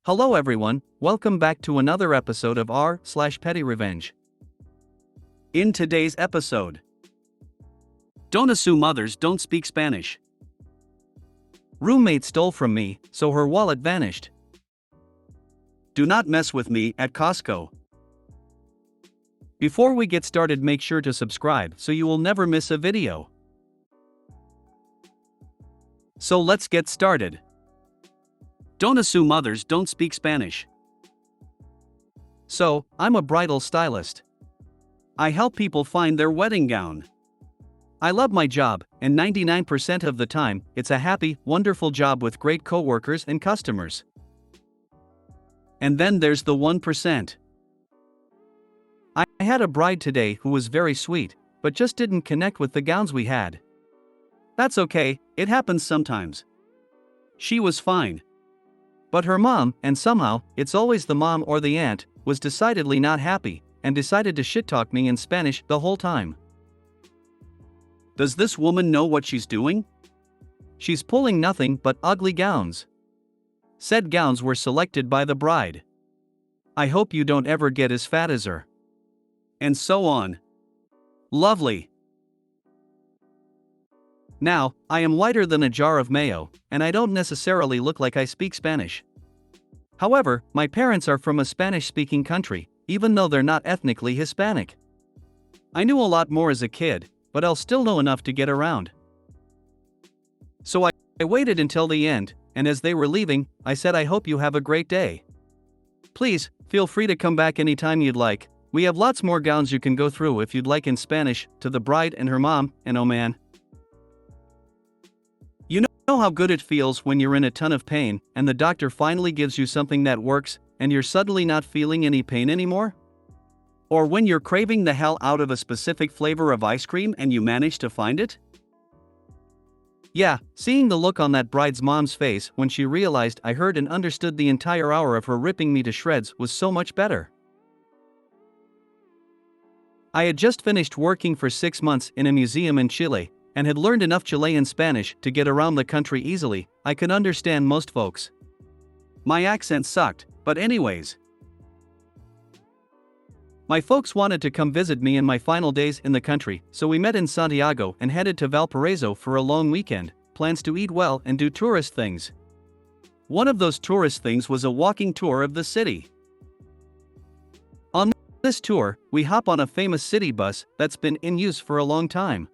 Hello everyone, welcome back to another episode of r/PettyRevenge. In today's episode, don't assume others don't speak Spanish. Roommate stole from me, so her wallet vanished. Do not mess with me at Costco. Before we get started, make sure to subscribe so you will never miss a video. So let's get started. Don't assume others don't speak Spanish. So, I'm a bridal stylist. I help people find their wedding gown. I love my job, and 99% of the time, it's a happy, wonderful job with great coworkers and customers. And then there's the 1%. I had a bride today who was very sweet, but just didn't connect with the gowns we had. That's okay, it happens sometimes. She was fine. But her mom, and somehow, it's always the mom or the aunt, was decidedly not happy, and decided to shit-talk me in Spanish the whole time. Does this woman know what she's doing? She's pulling nothing but ugly gowns. Said gowns were selected by the bride. I hope you don't ever get as fat as her. And so on. Lovely. Now, I am whiter than a jar of mayo, and I don't necessarily look like I speak Spanish. However, my parents are from a Spanish-speaking country, even though they're not ethnically Hispanic. I knew a lot more as a kid, but I'll still know enough to get around. So I waited until the end, and as they were leaving, I said I hope you have a great day. Please, feel free to come back anytime you'd like, we have lots more gowns you can go through if you'd like in Spanish, to the bride and her mom, and oh man. You know how good it feels when you're in a ton of pain, and the doctor finally gives you something that works, and you're suddenly not feeling any pain anymore? Or when you're craving the hell out of a specific flavor of ice cream and you manage to find it? Yeah, seeing the look on that bride's mom's face when she realized I heard and understood the entire hour of her ripping me to shreds was so much better. I had just finished working for 6 months in a museum in Chile, and had learned enough Chilean Spanish to get around the country easily. I could understand most folks. My accent sucked, but anyways. My folks wanted to come visit me in my final days in the country, so we met in Santiago and headed to Valparaiso for a long weekend, plans to eat well and do tourist things. One of those tourist things was a walking tour of the city. On this tour, we hop on a famous city bus that's been in use for a long time.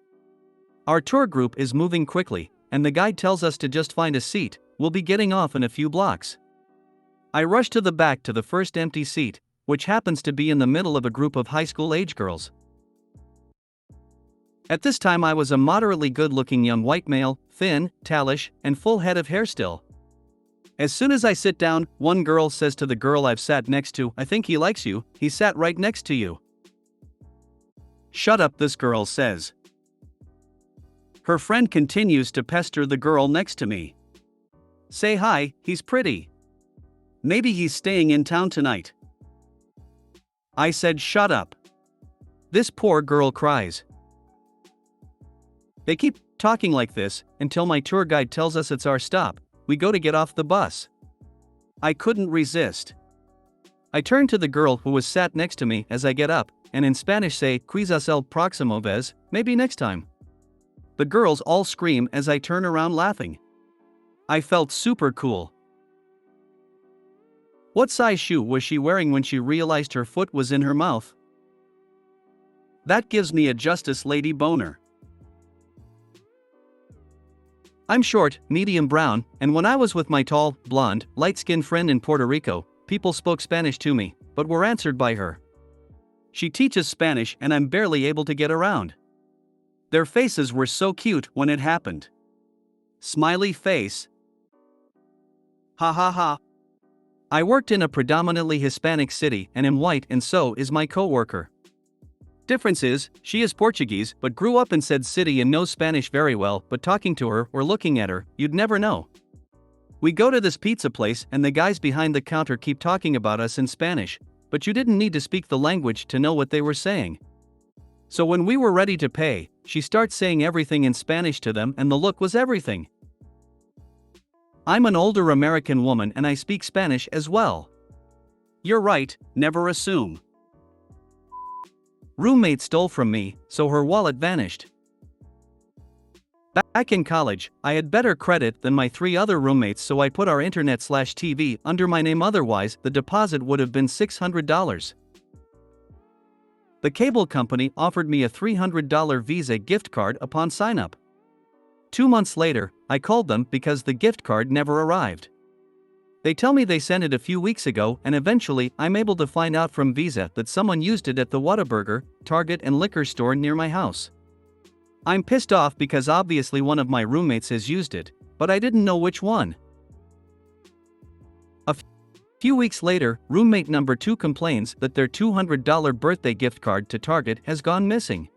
Our tour group is moving quickly, and the guide tells us to just find a seat. We'll be getting off in a few blocks. I rush to the back to the first empty seat, which happens to be in the middle of a group of high school age girls. At this time I was a moderately good-looking young white male, thin, tallish, and full head of hair still. As soon as I sit down, one girl says to the girl I've sat next to, "I think he likes you, he sat right next to you." "Shut up," this girl says. Her friend continues to pester the girl next to me. "Say hi, he's pretty. Maybe he's staying in town tonight." I said shut up. This poor girl cries. They keep talking like this until my tour guide tells us it's our stop. We go to get off the bus. I couldn't resist. I turn to the girl who was sat next to me as I get up, and in Spanish say, "Quizás el próximo vez, maybe next time." The girls all scream as I turn around laughing. I felt super cool. What size shoe was she wearing when she realized her foot was in her mouth? That gives me a Justice Lady boner. I'm short, medium brown, and when I was with my tall, blonde, light-skinned friend in Puerto Rico, people spoke Spanish to me, but were answered by her. She teaches Spanish and I'm barely able to get around. Their faces were so cute when it happened. Smiley face. Ha ha ha. I worked in a predominantly Hispanic city and am white, and so is my coworker. Difference is, she is Portuguese but grew up in said city and knows Spanish very well, but talking to her or looking at her, you'd never know. We go to this pizza place and the guys behind the counter keep talking about us in Spanish, but you didn't need to speak the language to know what they were saying. So when we were ready to pay, she starts saying everything in Spanish to them and the look was everything. I'm an older American woman and I speak Spanish as well. You're right, never assume. Roommate stole from me, so her wallet vanished. Back in college, I had better credit than my 3 other roommates, so I put our internet/TV under my name, otherwise the deposit would have been $600. The cable company offered me a $300 Visa gift card upon sign-up. 2 months later, I called them because the gift card never arrived. They tell me they sent it a few weeks ago, and eventually I'm able to find out from Visa that someone used it at the Whataburger, Target and liquor store near my house. I'm pissed off because obviously one of my roommates has used it, but I didn't know which one. A few weeks later, roommate number 2 complains that their $200 birthday gift card to Target has gone missing.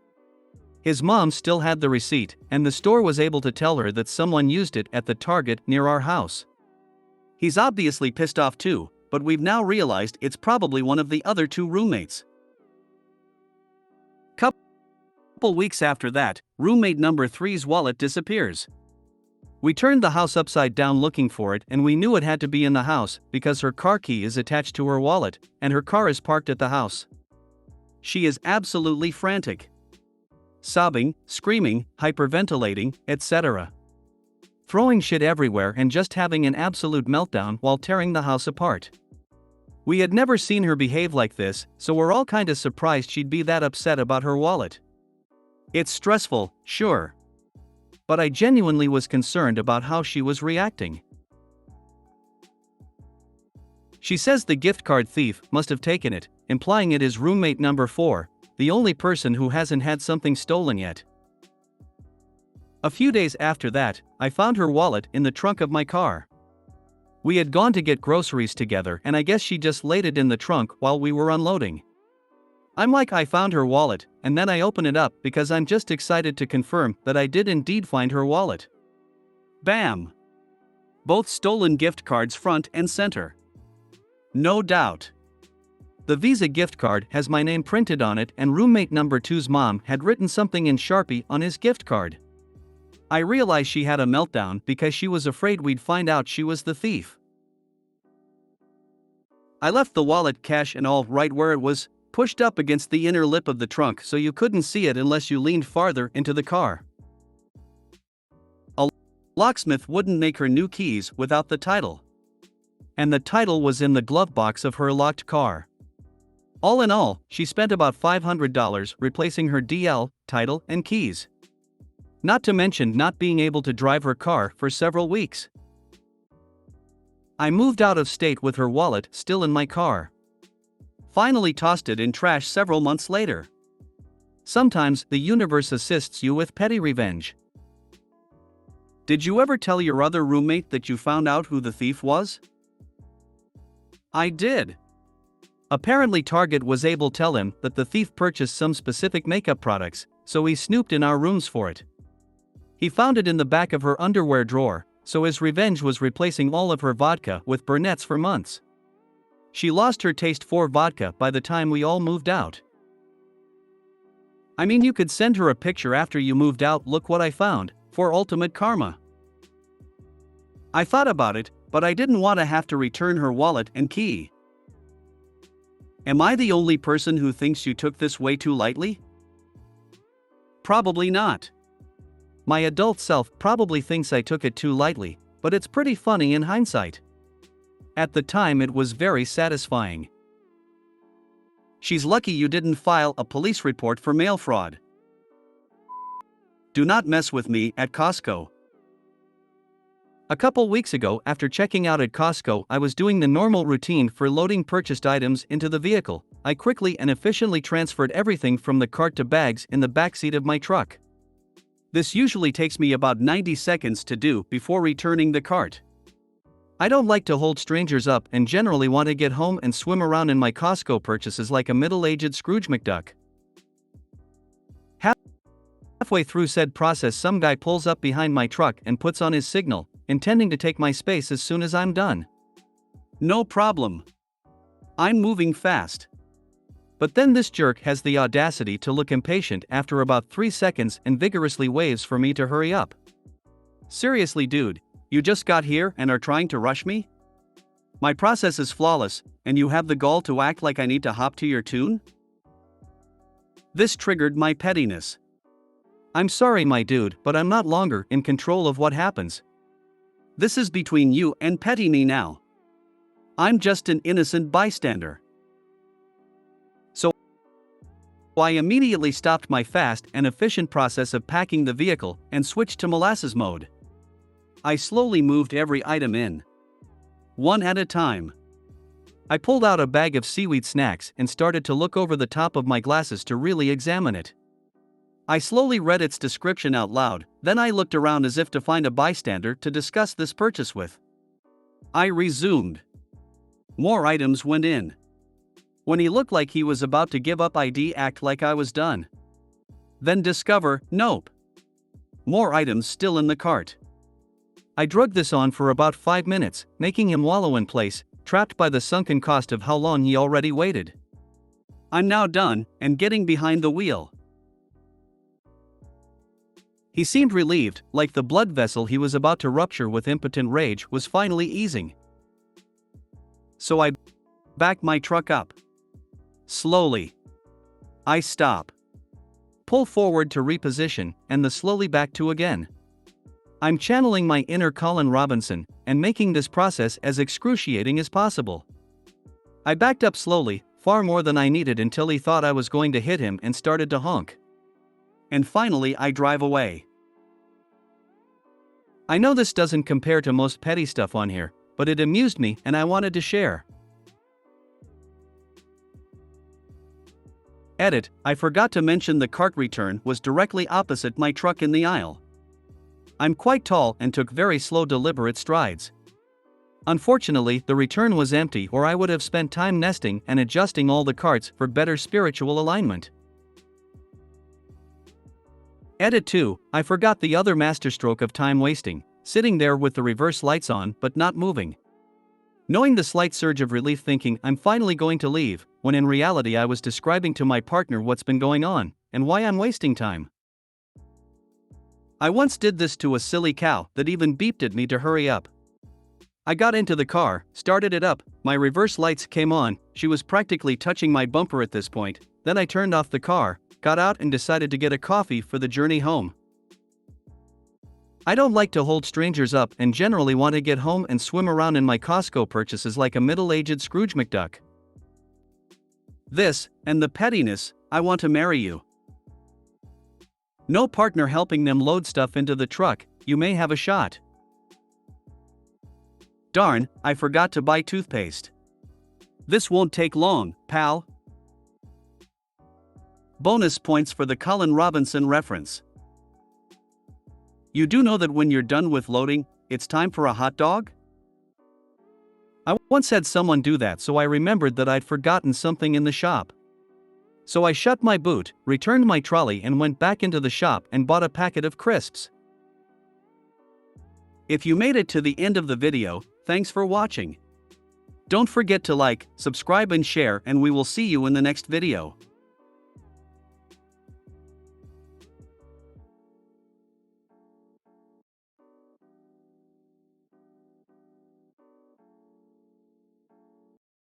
His mom still had the receipt, and the store was able to tell her that someone used it at the Target near our house. He's obviously pissed off too, but we've now realized it's probably one of the other 2 roommates. Couple weeks after that, roommate number 3's wallet disappears. We turned the house upside down looking for it, and we knew it had to be in the house because her car key is attached to her wallet, and her car is parked at the house. She is absolutely frantic. Sobbing, screaming, hyperventilating, etc. Throwing shit everywhere and just having an absolute meltdown while tearing the house apart. We had never seen her behave like this, so we're all kinda surprised she'd be that upset about her wallet. It's stressful, sure. But I genuinely was concerned about how she was reacting. She says the gift card thief must have taken it, implying it is roommate number 4, the only person who hasn't had something stolen yet. A few days after that, I found her wallet in the trunk of my car. We had gone to get groceries together, and I guess she just laid it in the trunk while we were unloading. I'm like, I found her wallet, and then I open it up because I'm just excited to confirm that I did indeed find her wallet. Bam! Both stolen gift cards front and center. No doubt. The Visa gift card has my name printed on it, and roommate number 2's mom had written something in Sharpie on his gift card. I realized she had a meltdown because she was afraid we'd find out she was the thief. I left the wallet, cash and all, right where it was, pushed up against the inner lip of the trunk so you couldn't see it unless you leaned farther into the car. A locksmith wouldn't make her new keys without the title. And the title was in the glove box of her locked car. All in all, she spent about $500 replacing her DL, title, and keys. Not to mention not being able to drive her car for several weeks. I moved out of state with her wallet still in my car. Finally tossed it in trash several months later. Sometimes the universe assists you with petty revenge. Did you ever tell your other roommate that you found out who the thief was? I did. Apparently Target was able to tell him that the thief purchased some specific makeup products, so he snooped in our rooms for it. He found it in the back of her underwear drawer, so his revenge was replacing all of her vodka with Burnett's for months. She lost her taste for vodka by the time we all moved out. I mean, you could send her a picture after you moved out. Look what I found, for ultimate karma. I thought about it, but I didn't want to have to return her wallet and key. Am I the only person who thinks you took this way too lightly? Probably not. My adult self probably thinks I took it too lightly, but it's pretty funny in hindsight. At the time it was very satisfying. She's lucky you didn't file a police report for mail fraud. Do not mess with me at Costco. A couple weeks ago, after checking out at Costco, I was doing the normal routine for loading purchased items into the vehicle. I quickly and efficiently transferred everything from the cart to bags in the backseat of my truck. This usually takes me about 90 seconds to do before returning the cart. I don't like to hold strangers up and generally want to get home and swim around in my Costco purchases like a middle-aged Scrooge McDuck. Halfway through said process, some guy pulls up behind my truck and puts on his signal, intending to take my space as soon as I'm done. No problem. I'm moving fast. But then this jerk has the audacity to look impatient after about 3 seconds and vigorously waves for me to hurry up. Seriously, dude, You just got here and are trying to rush me? My process is flawless, and you have the gall to act like I need to hop to your tune? This triggered my pettiness. I'm sorry, my dude, but I'm not longer in control of what happens. This is between you and Petty Me now. I'm just an innocent bystander. So I immediately stopped my fast and efficient process of packing the vehicle and switched to molasses mode. I slowly moved every item in, one at a time. I pulled out a bag of seaweed snacks and started to look over the top of my glasses to really examine it. I slowly read its description out loud, then I looked around as if to find a bystander to discuss this purchase with. I resumed. More items went in. When he looked like he was about to give up, I'd act like I was done. Then discover, nope. More items still in the cart. I drug this on for about 5 minutes, making him wallow in place, trapped by the sunken cost of how long he already waited. I'm now done, and getting behind the wheel. He seemed relieved, like the blood vessel he was about to rupture with impotent rage was finally easing. So I back my truck up. Slowly. I stop. Pull forward to reposition, and the slowly back to again. I'm channeling my inner Colin Robinson, and making this process as excruciating as possible. I backed up slowly, far more than I needed, until he thought I was going to hit him and started to honk. And finally I drive away. I know this doesn't compare to most petty stuff on here, but it amused me and I wanted to share. Edit: I forgot to mention the cart return was directly opposite my truck in the aisle. I'm quite tall and took very slow, deliberate strides. Unfortunately, the return was empty, or I would have spent time nesting and adjusting all the carts for better spiritual alignment. Edit 2: I forgot the other masterstroke of time wasting, sitting there with the reverse lights on but not moving. Knowing the slight surge of relief, thinking I'm finally going to leave, when in reality I was describing to my partner what's been going on, and why I'm wasting time. I once did this to a silly cow that even beeped at me to hurry up. I got into the car, started it up, my reverse lights came on, she was practically touching my bumper at this point, then I turned off the car, got out and decided to get a coffee for the journey home. I don't like to hold strangers up and generally want to get home and swim around in my Costco purchases like a middle-aged Scrooge McDuck. This, and the pettiness, I want to marry you. No partner helping them load stuff into the truck, you may have a shot. Darn, I forgot to buy toothpaste. This won't take long, pal. Bonus points for the Colin Robinson reference. You do know that when you're done with loading, it's time for a hot dog? I once had someone do that, so I remembered that I'd forgotten something in the shop. So I shut my boot, returned my trolley and went back into the shop and bought a packet of crisps. If you made it to the end of the video, thanks for watching. Don't forget to like, subscribe and share, and we will see you in the next video.